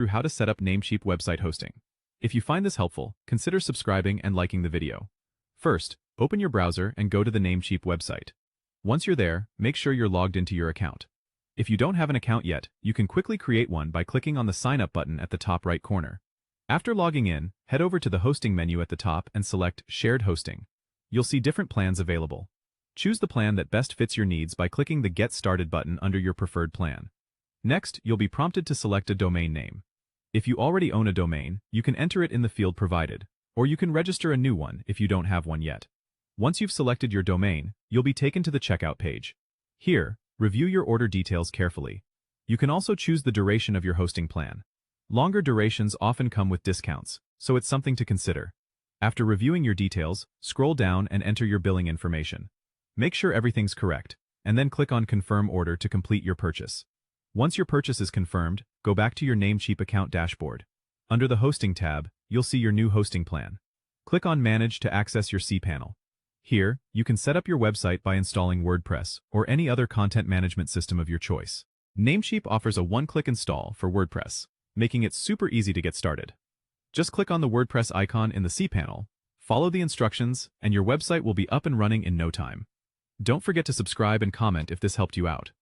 through how to set up Namecheap website hosting. If you find this helpful, consider subscribing and liking the video. First, open your browser and go to the Namecheap website. Once you're there, make sure you're logged into your account. If you don't have an account yet, you can quickly create one by clicking on the Sign Up button at the top right corner. After logging in, head over to the Hosting menu at the top and select Shared Hosting. You'll see different plans available. Choose the plan that best fits your needs by clicking the Get Started button under your preferred plan. Next, you'll be prompted to select a domain name. If you already own a domain, you can enter it in the field provided, or you can register a new one if you don't have one yet. Once you've selected your domain, you'll be taken to the checkout page. Here, review your order details carefully. You can also choose the duration of your hosting plan. Longer durations often come with discounts, so it's something to consider. After reviewing your details, scroll down and enter your billing information. Make sure everything's correct, and then click on Confirm Order to complete your purchase. Once your purchase is confirmed, go back to your Namecheap account dashboard. Under the Hosting tab, you'll see your new hosting plan. Click on Manage to access your cPanel. Here, you can set up your website by installing WordPress or any other content management system of your choice. Namecheap offers a one-click install for WordPress, making it super easy to get started. Just click on the WordPress icon in the cPanel, follow the instructions, and your website will be up and running in no time. Don't forget to subscribe and comment if this helped you out.